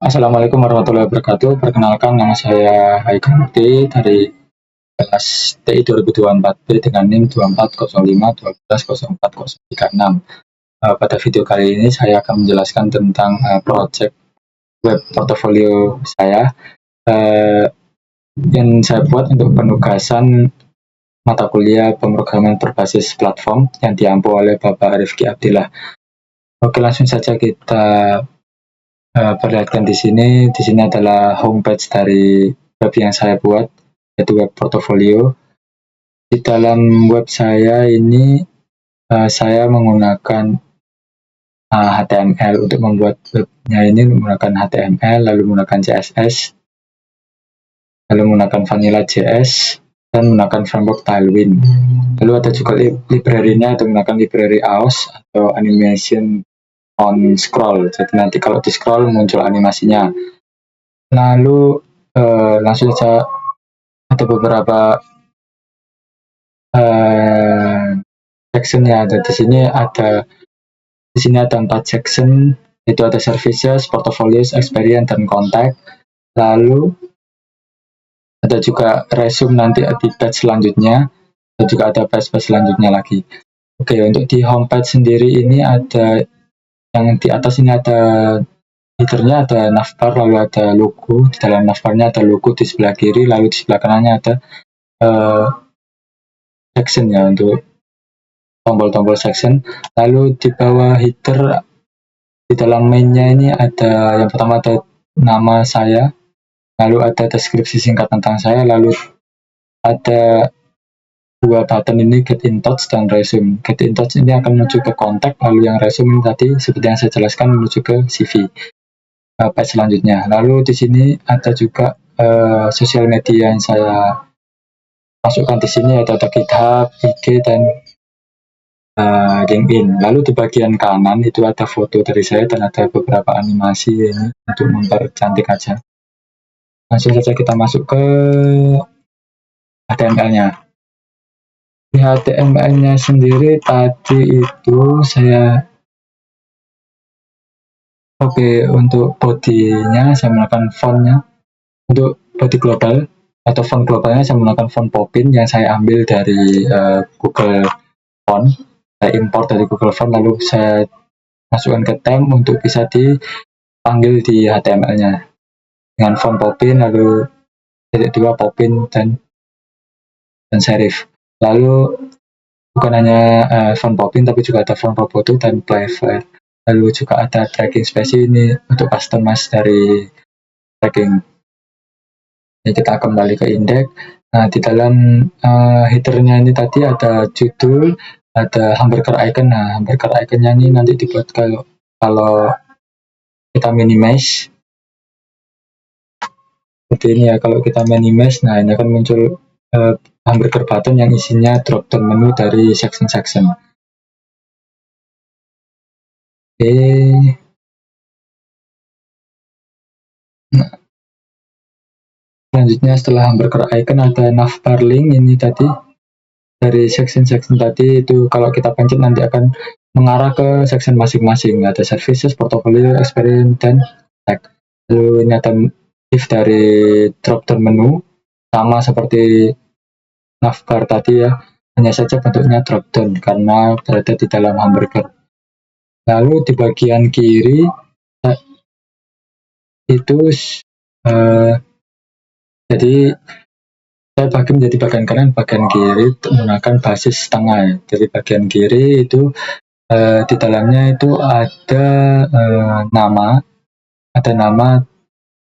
Assalamualaikum warahmatullahi wabarakatuh. Perkenalkan, nama saya Haikal Mukti dari kelas TI 2024B dengan NIM 240512404036. Pada video kali ini saya akan menjelaskan tentang project web portofolio saya yang saya buat untuk penugasan mata kuliah pemrograman berbasis platform yang diampu oleh Bapak Rifki Abdillah. Oke, langsung saja kita perlihatkan di sini. Di sini adalah homepage dari web yang saya buat, yaitu web portofolio. Di dalam web saya ini saya menggunakan HTML untuk membuat webnya ini, menggunakan HTML, lalu menggunakan CSS, lalu menggunakan Vanilla JS, dan menggunakan framework Tailwind. Lalu ada juga library-nya, atau menggunakan library AOS atau animation on scroll. Jadi nanti kalau di scroll muncul animasinya. Lalu langsung saja, ada beberapa section-nya. Di sini ada 4 section, itu ada services, portfolios, experience, dan contact. Lalu ada juga resume nanti di page selanjutnya, dan juga ada page selanjutnya lagi. Oke, untuk di homepage sendiri ini ada yang di atas ini ada header-nya, ada navbar, lalu ada logo. Di dalam navbar-nya ada logo di sebelah kiri, lalu di sebelah kanannya ada section-nya untuk tombol-tombol section. Lalu di bawah header, di dalam main-nya ini ada yang pertama ada nama saya, lalu ada deskripsi singkat tentang saya, lalu ada 2 button ini, get in touch dan resume. Get in touch ini akan menuju ke kontak, lalu yang resume ini tadi seperti yang saya jelaskan menuju ke CV page selanjutnya. Lalu di sini ada juga sosial media yang saya masukkan di sini, ada GitHub, IG, dan LinkedIn. Lalu di bagian kanan itu ada foto dari saya dan ada beberapa animasi ini untuk mempercantik aja. Langsung saja kita masuk ke HTML-nya. Di HTML-nya sendiri tadi itu saya untuk body-nya saya menggunakan font-nya. Untuk body global atau font globalnya saya menggunakan font Popin yang saya ambil dari Google Font. Saya import dari Google Font, lalu saya masukkan ke theme untuk bisa dipanggil di HTML-nya dengan font Popin, lalu .2 Popin dan serif. Lalu bukan hanya font Popin, tapi juga ada font Roboto dan Playfair. Lalu juga ada tracking space ini untuk customize dari tracking. Ini kita kembali ke indeks. Nah, di dalam header-nya ini tadi ada judul, ada hamburger icon. Nah, hamburger icon-nya ini nanti dibuat kalau kita minimize seperti ini ya. Kalau kita minimize, nah ini akan muncul hamburger button yang isinya drop down menu dari section-section. Oke. Nah, selanjutnya setelah hamburger icon ada navbar link ini tadi dari section-section tadi itu, kalau kita pencet nanti akan mengarah ke section masing-masing. Ada services, portfolio, experience, dan tag. Lalu ini ada if dari drop down menu sama seperti navbar tadi ya, hanya saja bentuknya drop down karena berada di dalam hamburger. Lalu di bagian kiri itu jadi saya bagi menjadi bagian kanan, bagian kiri menggunakan basis tengah. Jadi bagian kiri itu di dalamnya itu ada nama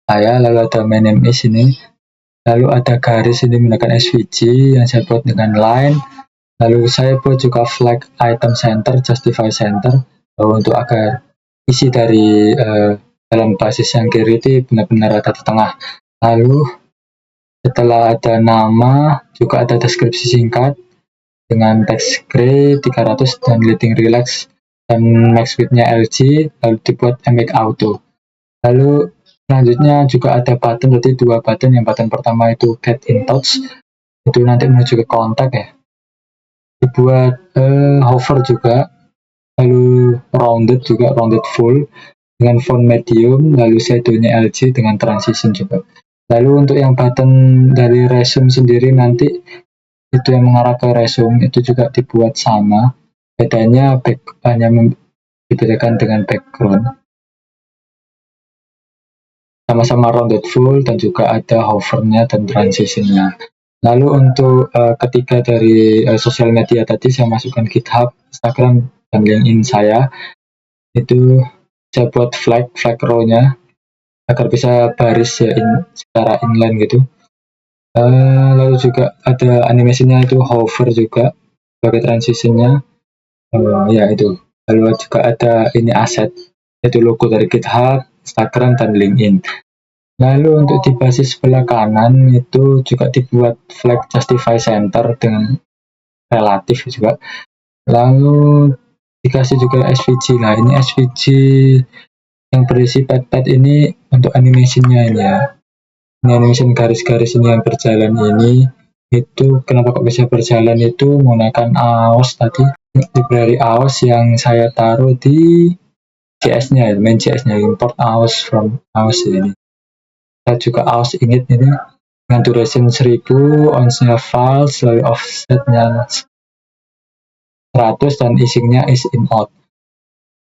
saya, lalu ada my name is ini, lalu ada garis ini menggunakan SVG yang saya buat dengan line, lalu saya buat juga flag item center, justify center, untuk agar isi dari dalam basis yang kiri itu benar-benar ada di tengah. Lalu setelah ada nama juga ada deskripsi singkat dengan teks gray 300 dan leading relax dan max width-nya LG, lalu dibuat make auto. Lalu selanjutnya juga ada button, berarti 2 button. Yang button pertama itu get in touch, itu nanti menuju ke kontak ya, dibuat hover juga, lalu rounded full, dengan font medium, lalu shadownya LG dengan transition juga. Lalu untuk yang button dari resume sendiri nanti itu yang mengarah ke resume itu juga dibuat sama, bedanya hanya dibedakan dengan background, sama-sama rounded full dan juga ada hovernya dan transitionnya. Lalu untuk ketiga dari sosial media tadi saya masukkan GitHub, Instagram, dan LinkedIn saya. Itu saya buat flag row-nya agar bisa baris ya secara inline gitu. Lalu juga ada animasinya itu hover juga sebagai transitionnya. Ya itu. Lalu juga ada ini aset, yaitu logo dari GitHub, Instagram, dan LinkedIn. Lalu untuk di basis sebelah kanan itu juga dibuat flag justify center dengan relatif juga. Lalu dikasih juga SVG. Nah ini SVG yang berisi pad ini untuk animasinya ini ya. Ini animation garis-garis ini yang berjalan ini, itu kenapa kok bisa berjalan itu menggunakan AOS tadi, library AOS yang saya taruh di JS-nya, main JS-nya, import AOS from AOS ini. Saya juga AOS init ini dengan duration 1000, ons-nya files, lalu offset-nya 100 dan isingnya is in out.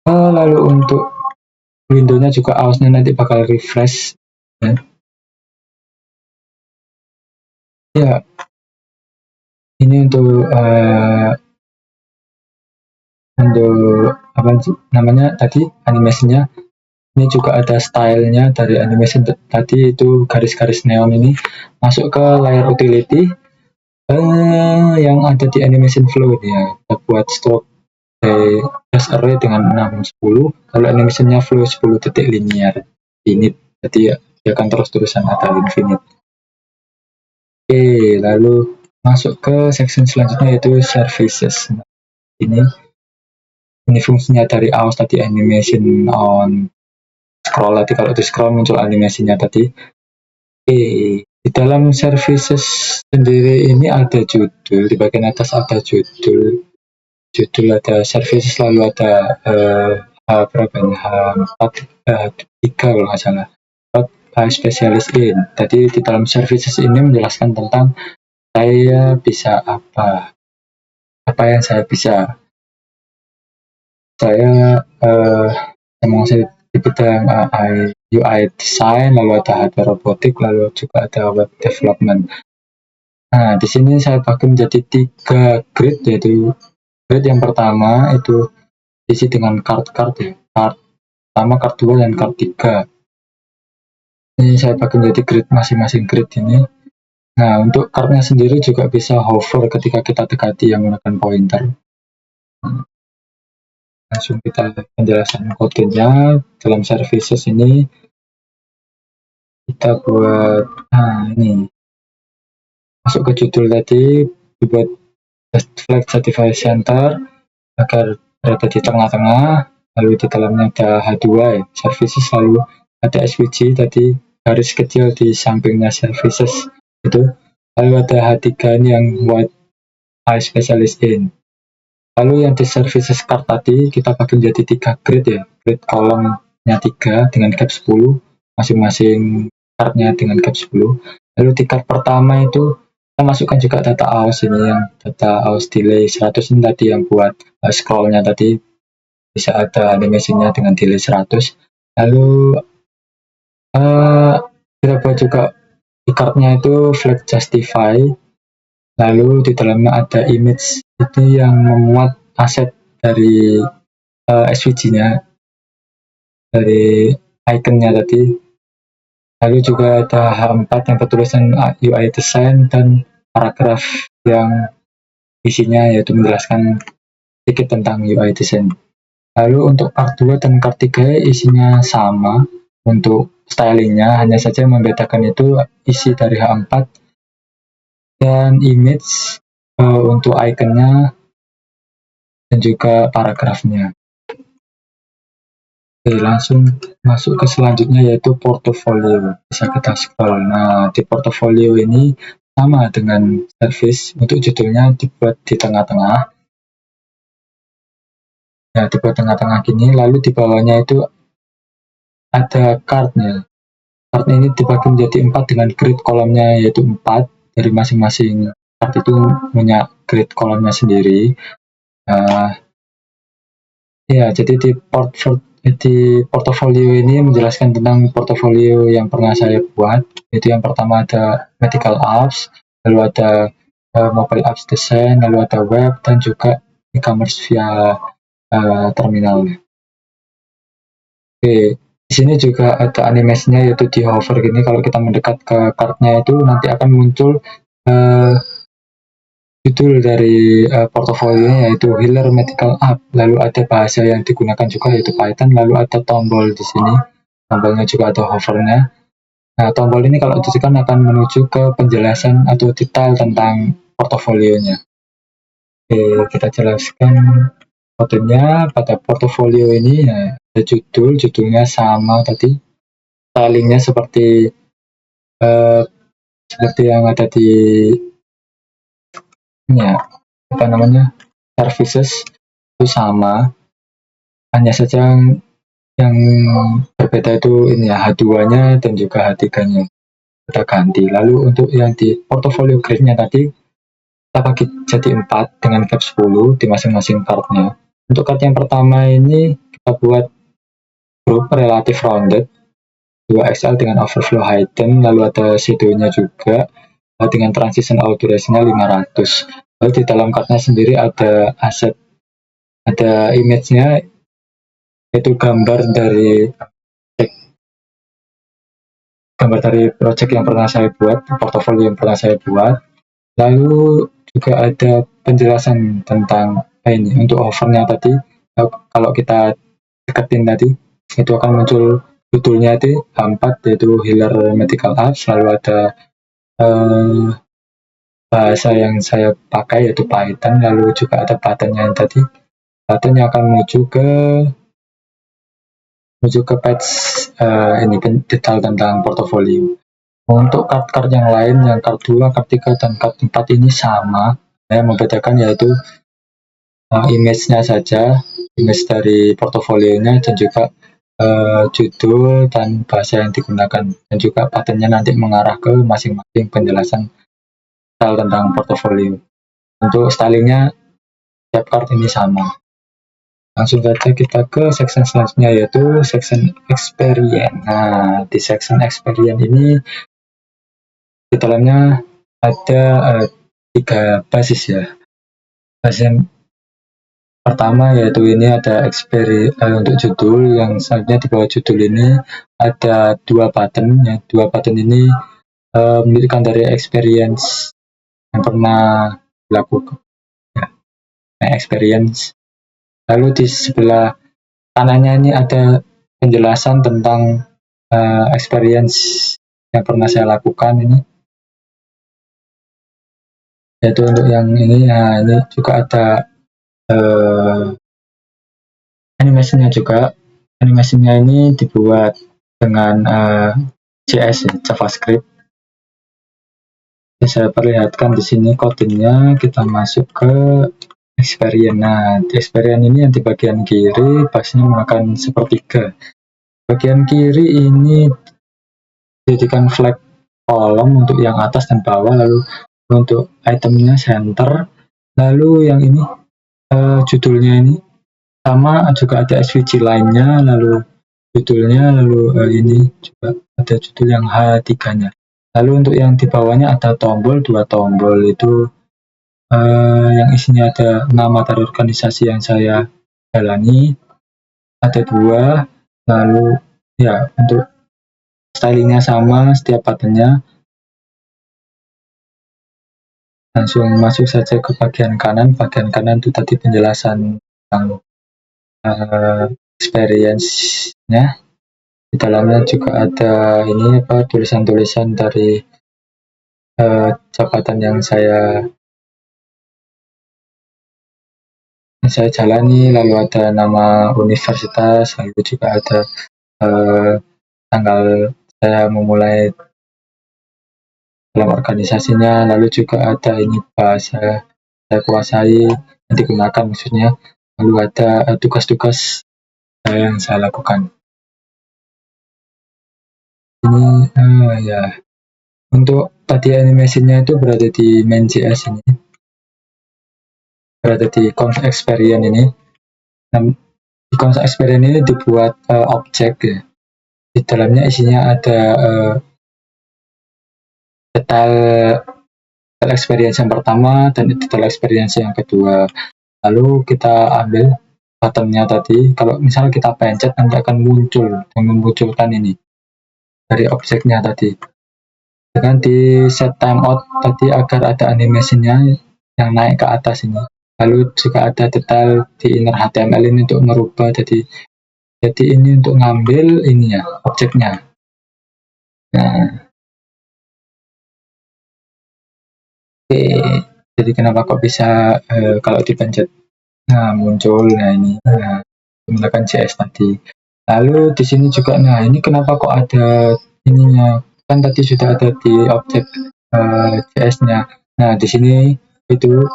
Lalu untuk window-nya juga AOS-nya nanti bakal refresh ya. Ya, ini untuk apa sih namanya tadi animasinya. Ini juga ada stylenya dari animation tadi itu garis-garis neon ini masuk ke layer utility yang ada di animation flow ini ya. Kita buat stroke base array dengan 610, kalau animationnya flow 10 detik linear init, jadi ya, dia akan terus-terusan ada infinite. Oke, lalu masuk ke section selanjutnya yaitu services. Ini fungsinya dari AOS tadi, animation on scroll tadi, kalau di scroll muncul animasinya tadi. Oke, di dalam services sendiri ini ada judul, di bagian atas ada judul ada services, lalu ada berapa ini, H3 kalau nggak salah, specialist in. Tadi di dalam services ini menjelaskan tentang saya bisa apa yang saya bisa. Saya memang saya di bidang UI design, lalu ada hardware robotik, lalu juga ada web development. Nah, di sini saya bagi menjadi 3 grade, yaitu grade yang pertama itu diisi dengan card ya. Card pertama, card 2, dan card 3. Ini saya bagi menjadi grade masing-masing grade ini. Nah, untuk cardnya sendiri juga bisa hover ketika kita dekati yang menggunakan pointer. Langsung kita penjelasan kodenya. Dalam services ini kita buat ini masuk ke judul tadi, dibuat flag justify center agar berada di tengah-tengah, lalu di dalamnya ada H2 ya, services, lalu ada SVG tadi garis kecil di sampingnya services itu, lalu ada H3 ini yang white high specialist in. Lalu yang di services card tadi kita bagi menjadi 3 grade ya, grade kolomnya 3 dengan cap 10, masing-masing cardnya dengan cap 10. Lalu di card pertama itu kita masukkan juga data AOS ini, yang data AOS delay 100 ini tadi yang buat scrollnya tadi bisa ada animasinya dengan delay 100. Lalu kita buat juga di cardnya itu flag justify, lalu di dalamnya ada image itu yang memuat aset dari SVG-nya, dari ikonnya tadi. Lalu juga ada H4 yang bertulisan UI design dan paragraf yang isinya yaitu menjelaskan sedikit tentang UI design. Lalu untuk part 2 dan part 3 isinya sama untuk stylingnya, hanya saja membedakan itu isi dari H4 dan image untuk ikonnya dan juga paragrafnya. Oke, langsung masuk ke selanjutnya yaitu portofolio. Bisa kita scroll. Nah, di portofolio ini sama dengan service, untuk judulnya dibuat di tengah-tengah. Ya, dibuat tengah-tengah gini, lalu di bawahnya itu ada card-nya. Card ini dibagi menjadi 4 dengan grid kolomnya yaitu 4. Dari masing-masing card itu punya grid kolomnya sendiri. Ya, jadi di portofolio ini menjelaskan tentang portofolio yang pernah saya buat. Itu yang pertama ada medical apps, lalu ada mobile apps design, lalu ada web, dan juga e-commerce via terminal. Oke, di sini juga ada animasinya yaitu di hover gini. Kalau kita mendekat ke cardnya itu nanti akan muncul judul dari portofolionya yaitu Healer Medical App. Lalu ada bahasa yang digunakan juga yaitu Python. Lalu ada tombol di sini. Tombolnya juga ada hovernya. Nah, tombol ini kalau ditekan akan menuju ke penjelasan atau detail tentang portofolionya. Oke, kita jelaskan kodenya pada portofolio ini. Ya, ada judulnya sama tadi, stylingnya seperti yang ada di ya, apa namanya, services itu sama, hanya saja yang berbeda itu ini ya, H2-nya dan juga H3-nya kita ganti. Lalu untuk yang di portfolio grade-nya tadi kita bagi jadi 4 dengan cap 10 di masing-masing card-nya. Untuk card yang pertama ini kita buat group relatif rounded 2XL dengan overflow hidden, lalu ada shadow-nya juga dengan transition out duration-nya 500. Lalu di dalam card-nya sendiri ada aset, ada image-nya yaitu gambar dari project yang pernah saya buat, portofolio yang pernah saya buat. Lalu juga ada penjelasan tentang ini untuk hovernya tadi. Kalau kita deketin tadi, itu akan muncul judulnya itu H4 yaitu Healer Medical Apps. Lalu ada bahasa yang saya pakai yaitu Python. Lalu juga ada buttonnya yang tadi. Button yang akan menuju ke page ini detail tentang portofolio. Untuk card-card yang lain, yang card 2, card 3, dan card 4 ini sama. Yang membedakan yaitu image-nya saja, image dari portofolionya, dan juga judul dan bahasa yang digunakan. Dan juga buttonnya nanti mengarah ke masing-masing penjelasan style tentang portofolio. Untuk stylingnya, tiap card ini sama. Langsung saja kita ke section selanjutnya yaitu section experience. Nah, di section experience ini di dalamnya ada 3 basis ya. Basis yang pertama yaitu ini ada untuk judul, yang selanjutnya di bawah judul ini ada 2 button ya. 2 button ini menunjukkan dari experience yang pernah dilakukan ya, experience. Lalu di sebelah kanannya ini ada penjelasan tentang experience yang pernah saya lakukan ini. Yaitu untuk yang ini, nah ini juga ada animasinya juga. Animasinya ini dibuat dengan JS ya, JavaScript. Saya perlihatkan di sini kodenya. Kita masuk ke experience. Nah, di experience ini yang di bagian kiri batasnya menggunakan sepertiga. Bagian kiri ini dijadikan flag kolom untuk yang atas dan bawah, lalu untuk itemnya center, lalu yang ini judulnya ini sama, juga ada SVG lainnya, lalu judulnya, lalu ini juga ada judul yang H3-nya. Lalu untuk yang di bawahnya ada tombol, 2 tombol itu yang isinya ada nama dari organisasi yang saya jalani, ada 2, lalu ya untuk stylingnya sama setiap buttonnya. Langsung masuk saja ke bagian kanan. Bagian kanan itu tadi penjelasan tentang experience-nya. Di dalamnya juga ada ini tulisan-tulisan dari jabatan yang saya jalani, lalu ada nama universitas, lalu juga ada tanggal saya memulai dalam organisasinya, lalu juga ada ini bahasa saya kuasai yang digunakan maksudnya, lalu ada tugas-tugas yang saya lakukan. Ini ya, untuk tadi animasinya itu berada di main.js ini, berada di conf experience ini. Nah, di conf experience ini dibuat objek ya. Di dalamnya isinya ada detail experience yang pertama dan detail experience yang kedua. Lalu kita ambil buttonnya tadi, kalau misalnya kita pencet nanti akan muncul dan memunculkan ini dari objeknya tadi. Dengan di set timeout tadi agar ada animasinya yang naik ke atas ini. Lalu juga ada detail di inner HTML ini untuk merubah jadi ini untuk ngambil ini ya, objeknya. Nah, oke. Jadi kenapa kok bisa kalau dipencet muncul, nah ini menggunakan JS tadi. Lalu di sini juga, nah ini kenapa kok ada ininya, kan tadi sudah ada di objek JS-nya. Nah di sini itu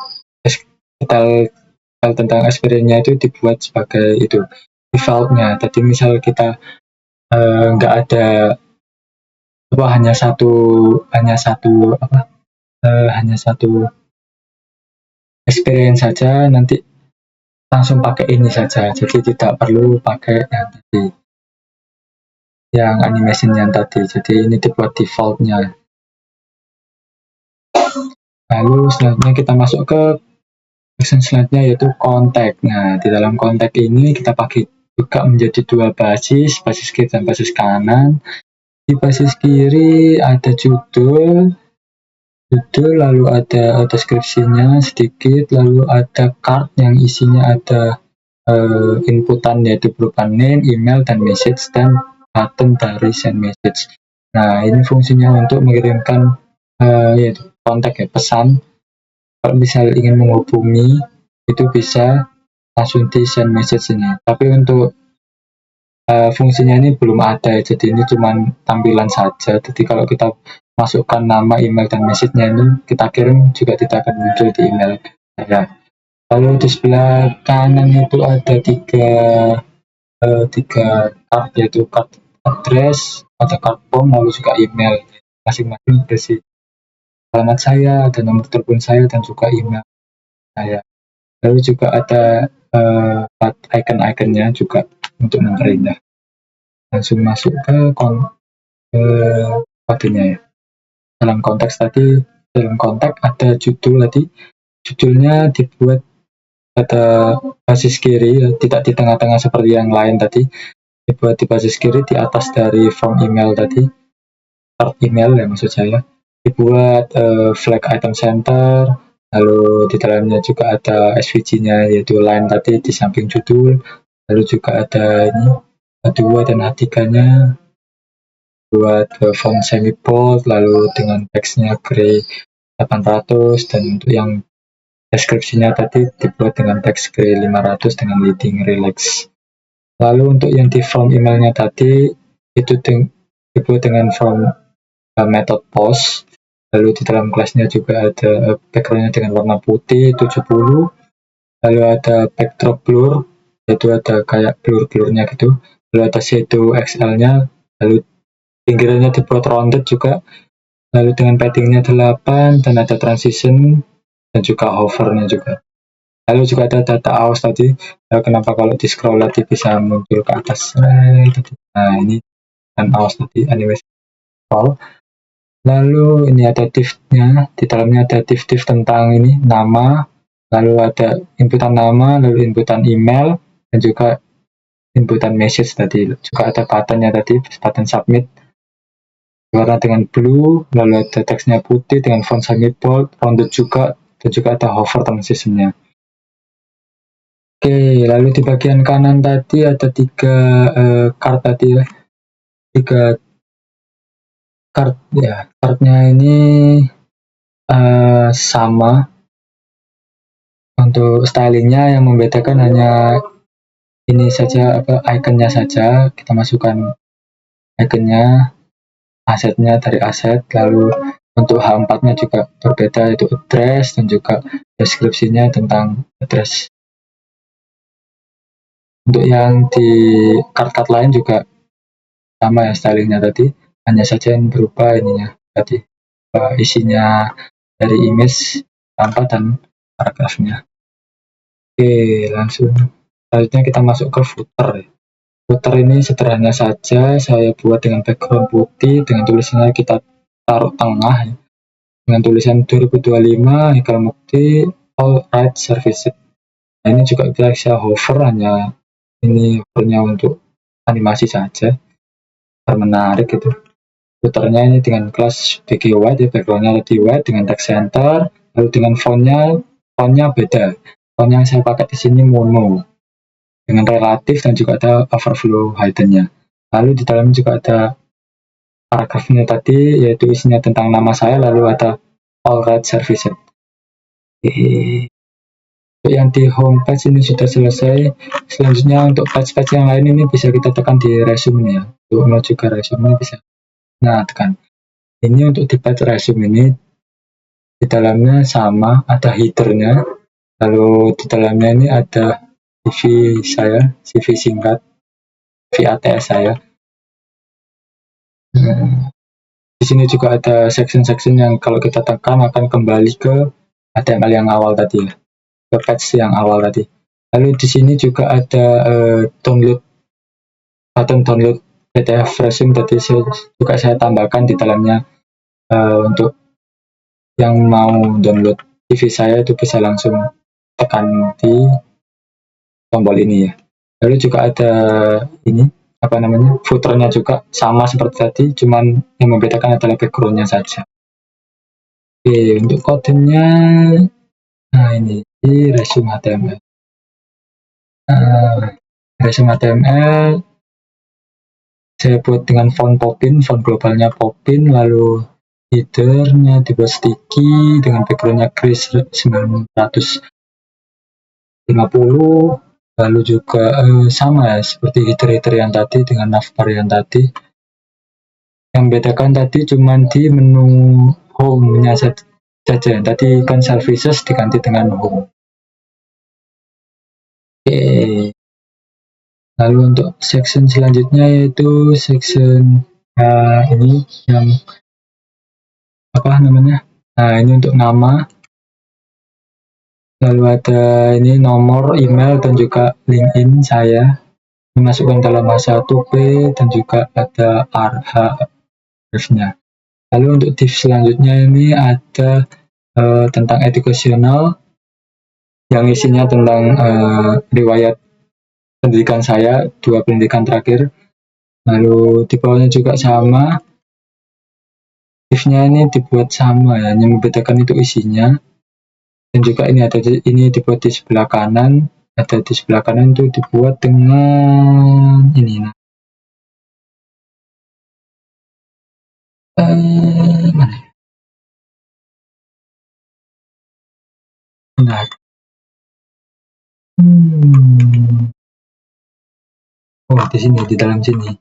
detail tentang experience-nya itu dibuat sebagai itu default-nya. Tadi misal kita nggak ada hanya satu experience saja, nanti langsung pakai ini saja, jadi tidak perlu pakai yang tadi, yang animation yang tadi. Jadi ini dibuat defaultnya. Lalu selanjutnya kita masuk ke section selanjutnya, yaitu kontak. Nah di dalam kontak ini kita pakai juga menjadi dua basis kiri dan basis kanan. Di basis kiri ada judul, lalu ada deskripsinya sedikit, lalu ada card yang isinya ada inputan, yaitu berupa name, email, dan message, dan button dari send message. Nah ini fungsinya untuk mengirimkan yaitu kontak ya, pesan. Kalau misal ingin menghubungi itu bisa langsung di send message ini, tapi untuk fungsinya ini belum ada, jadi ini cuma tampilan saja. Jadi kalau kita masukkan nama, email, dan message-nya ini kita kirim juga tidak akan muncul di email saya. Lalu di sebelah kanan itu ada tiga card, yaitu card address, ada card phone, lalu juga email. Masing-masing berisi alamat saya, ada nomor telepon saya, dan juga email saya. Lalu juga ada icon-iconnya juga untuk memperindah. Langsung masuk ke kodenya ya. Dalam konteks tadi, dalam konteks ada judul tadi, judulnya dibuat pada basis kiri, tidak di tengah-tengah seperti yang lain tadi, dibuat di basis kiri di atas dari form email tadi, card email ya maksud saya. Dibuat flag item center, lalu di dalamnya juga ada SVG-nya, yaitu line tadi di samping judul, lalu juga ada ini A2 dan A3-nya, buat font semi bold, lalu dengan teksnya gray 800, dan untuk yang deskripsinya tadi dibuat dengan teks gray 500 dengan leading relax. Lalu untuk yang di form emailnya tadi itu dibuat dengan form method post, lalu di dalam kelasnya juga ada backgroundnya dengan warna putih 70, lalu ada backdrop blur, yaitu ada kayak blur-blurnya gitu, lalu ada shadow XL-nya, lalu pinggirannya dibuat rounded juga, lalu dengan paddingnya 8, dan ada transition dan juga hovernya juga. Lalu juga ada data aus tadi, kenapa kalau di scroll tadi bisa muncul ke atas tadi. Nah ini dan aus tadi animation scroll. Lalu ini ada div-nya, di dalamnya ada div tentang ini nama, lalu ada inputan nama, lalu inputan email, dan juga inputan message tadi. Juga ada buttonnya tadi, button submit warna dengan blue, lalu ada teksnya putih dengan font semi bold, rounded juga, dan juga ada hover transitionnya. Oke, lalu di bagian kanan tadi ada tiga card tadi ya, tiga card ya. Cardnya ini sama. Untuk stylingnya yang membedakan hanya ini saja, iconnya saja. Kita masukkan iconnya, asetnya dari aset, lalu untuk H4-nya juga berbeda, yaitu address, dan juga deskripsinya tentang address. Untuk yang di card-card lain juga sama ya stylingnya tadi. hanya saja yang berupa ininya tadi, isinya dari image tanpa dan paragrafnya. Oke, langsung selanjutnya kita masuk ke footer. Footer ini sederhana saja, saya buat dengan background putih, dengan tulisannya kita taruh tengah ya, dengan tulisan 2025 Hikal Mukti All Rights Services. Nah, ini juga bisa hover, hanya ini hovernya untuk animasi saja, menarik gitu. Footernya ini dengan kelas BG White ya, backgroundnya lebih white dengan text center, lalu dengan fontnya beda. Font yang saya pakai di sini mono dengan relatif dan juga ada overflow hidden-nya. Lalu di dalamnya juga ada paragrafnya tadi, yaitu isinya tentang nama saya, lalu ada all rights services. Untuk yang di homepage ini sudah selesai. Selanjutnya untuk page-page yang lain ini bisa kita tekan di resume ya. Untuk menuju ke resume bisa. Nah, tekan. Ini untuk di page resume ini, di dalamnya sama, ada header-nya. Lalu di dalamnya ini ada CV saya, CV singkat, VATS saya. Di sini juga ada section-section yang kalau kita tekan akan kembali ke HTML yang awal tadi ya, ke page yang awal tadi. Lalu di sini juga ada button download PDF resume tadi juga saya tambahkan di dalamnya, untuk yang mau download CV saya itu bisa langsung tekan di tombol ini ya. Lalu juga ada ini footernya juga sama seperti tadi, cuman yang membedakan adalah backgroundnya saja. Oke, untuk kodenya, nah ini di resume HTML. Resume HTML saya buat dengan font Popin, font globalnya Popin, lalu headernya dibuat sticky dengan backgroundnya Chris 950, lalu juga sama ya seperti header yang tadi dengan navbar yang tadi. Yang bedakan tadi cuma di menu home-nya saja. Tadi kan services diganti dengan home. Oke. Lalu untuk section selanjutnya yaitu section ini yang Nah, ini untuk nama. Lalu ada ini nomor email dan juga LinkedIn saya. Dimasukkan dalam A1P dan juga ada RH-nya. Lalu untuk div selanjutnya ini ada tentang educational yang isinya tentang riwayat pendidikan saya, 2 pendidikan terakhir. Lalu di bawahnya juga sama, divnya ini dibuat sama ya, yang membedakan itu isinya. Dan juga ini dibuat di sebelah kanan, ada di sebelah kanan itu dibuat dengan ini. Nah, di sini, di dalam sini.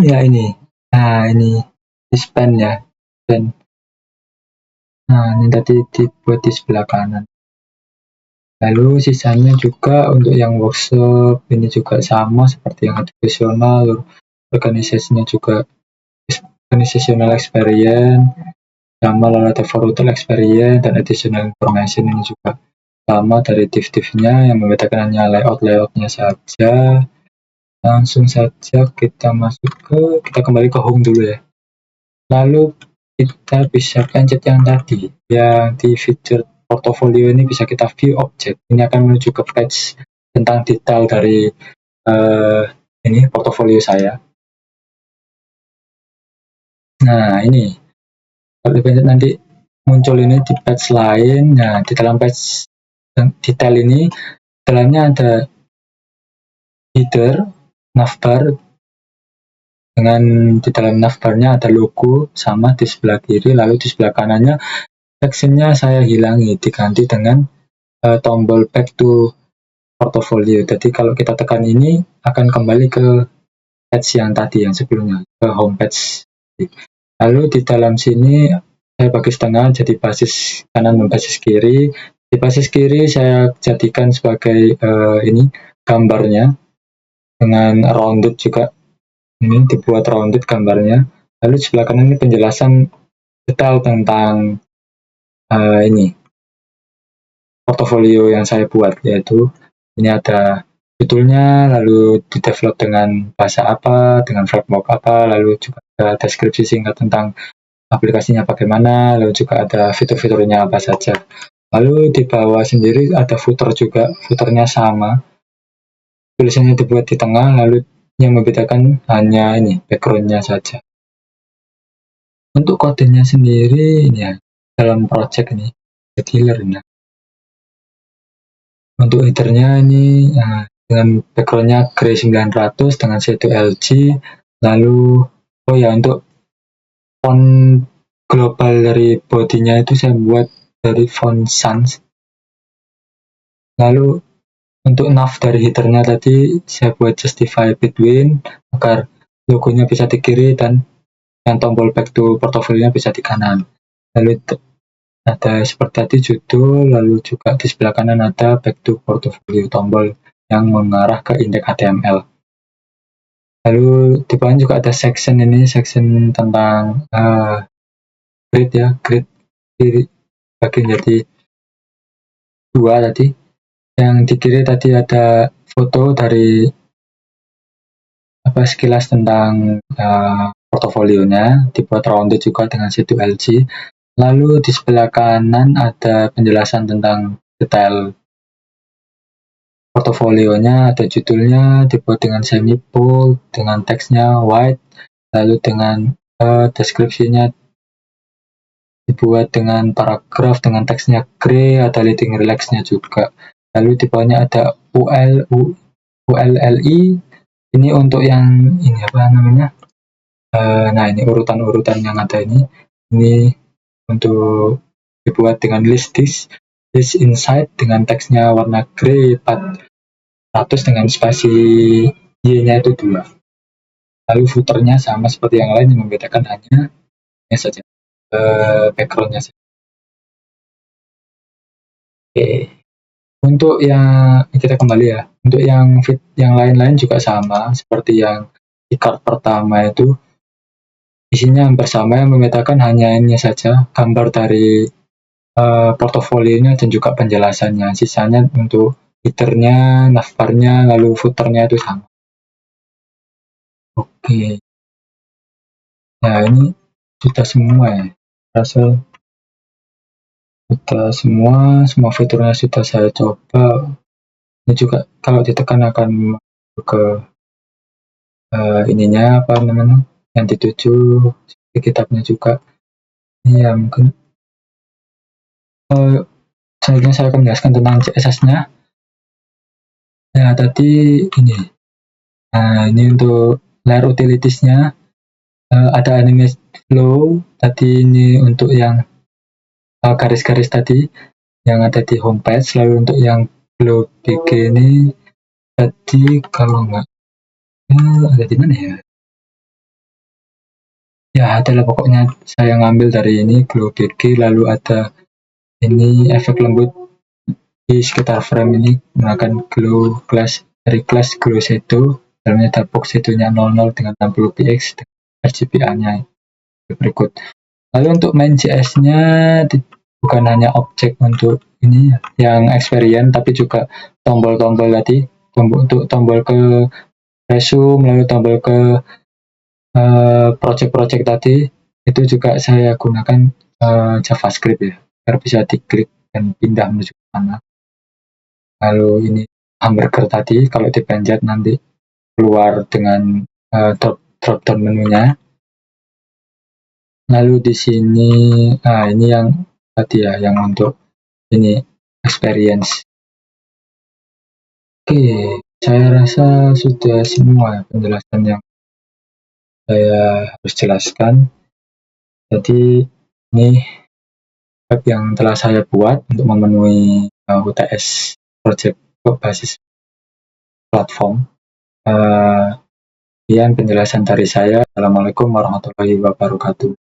Ya ini. Nah, ini di span ya. Dan nah, ini tadi dibuat di sebelah kanan. Lalu sisanya juga untuk yang workshop ini juga sama seperti yang educational, organisasinya juga organizational experience sama, lalu ada total experience dan additional information ini juga sama dari div-divnya, yang membedakan hanya layoutnya saja. Langsung saja kita kembali ke home dulu ya. Lalu kita bisa pencet yang tadi, yang di feature portfolio ini bisa kita view object. Ini akan menuju ke page tentang detail dari ini portofolio saya. Nah, ini kalau dipencet nanti muncul ini di page lain. Nah, di dalam page detail ini, dalamnya ada header, navbar, dengan di dalam navbarnya ada logo sama di sebelah kiri, lalu di sebelah kanannya sectionnya saya hilangi, diganti dengan tombol back to portfolio. Jadi kalau kita tekan ini akan kembali ke page yang tadi, yang sebelumnya, ke home page. Lalu di dalam sini saya bagi setengah jadi basis kanan dan basis kiri. Di basis kiri saya jadikan sebagai ini gambarnya dengan rounded juga Ini dibuat rounded gambarnya. Lalu di sebelah kanan ini penjelasan detail tentang ini portofolio yang saya buat, yaitu ini ada judulnya, lalu di-develop dengan bahasa apa, dengan framework apa, lalu juga ada deskripsi singkat tentang aplikasinya bagaimana, lalu juga ada fitur-fiturnya apa saja. Lalu di bawah sendiri ada footer juga, footernya sama, tulisannya dibuat di tengah, lalu yang membedakan hanya ini backgroundnya saja. Untuk kodenya sendiri ini ya, dalam project ini header. Nah, untuk headernya ini dengan backgroundnya Grey 900 dengan shadow LG. Lalu oh ya, untuk font global dari bodinya itu saya buat dari font sans. Lalu untuk nav dari headernya tadi saya buat justify between agar logonya bisa di kiri dan yang tombol back to portofolio bisa di kanan. Lalu ada seperti tadi judul, lalu juga di sebelah kanan ada back to portfolio, tombol yang mengarah ke indeks HTML. Lalu di bawah juga ada section, ini section tentang grid ya, grid dibagi jadi dua tadi. Yang di kiri tadi ada foto dari sekilas tentang portofolionya, dibuat rounded juga dengan situ LG. Lalu di sebelah kanan ada penjelasan tentang detail portofolionya, ada judulnya, dibuat dengan semi bold, dengan teksnya white, lalu dengan deskripsinya dibuat dengan paragraf dengan teksnya gray, ada leading relax-nya juga. Lalu di bawahnya ada ULLI, ini untuk yang ini apa namanya? Nah, ini urutan-urutan yang ada ini untuk dibuat dengan list this inside dengan teksnya warna grey 400 dengan spasi y-nya itu 2. Lalu footernya sama seperti yang lain, yang membedakan hanya saja backgroundnya saja. Oke. Untuk yang kita kembali ya, untuk yang lain-lain juga sama seperti yang di card pertama itu, isinya hampir sama, yang membedakan hanya ini saja, gambar dari portofolionya dan juga penjelasannya. Sisanya untuk headernya, navbarnya, lalu footernya itu sama. Oke. Nah, ini sudah semua ya. Rasa sudah semua fiturnya sudah saya coba. Ini juga kalau ditekan akan ke ininya apa namanya yang dituju di kitabnya juga. Ini ya mungkin selanjutnya saya akan menjelaskan tentang CSS-nya. Nah, tadi ini. Nah, ini untuk layer utilities-nya. Ada animate flow. Tadi ini untuk yang garis-garis tadi yang ada di homepage. Lalu untuk yang flow BG ini tadi kalau nggak ada di mana ya? Ya, adalah pokoknya saya ngambil dari ini glow BG, lalu ada ini efek lembut di sekitar frame ini menggunakan glow class dari class glow shadow, dalamnya ada box shadow-nya 00 dengan 60 px dengan RGBA-nya berikut. Lalu untuk main JS-nya bukan hanya objek untuk ini yang experience, tapi juga tombol-tombol tadi, tombol ke resume, lalu tombol ke project-project tadi itu juga saya gunakan JavaScript ya, agar bisa diklik dan pindah menuju ke sana. Lalu ini hamburger tadi kalau dipencet nanti keluar dengan drop down menunya. Lalu di sini ini yang tadi ya, yang untuk ini experience. Oke, saya rasa sudah semua penjelasan yang saya harus jelaskan. Jadi ini web yang telah saya buat untuk memenuhi UTS project berbasis platform. Sekian penjelasan dari saya. Assalamualaikum warahmatullahi wabarakatuh.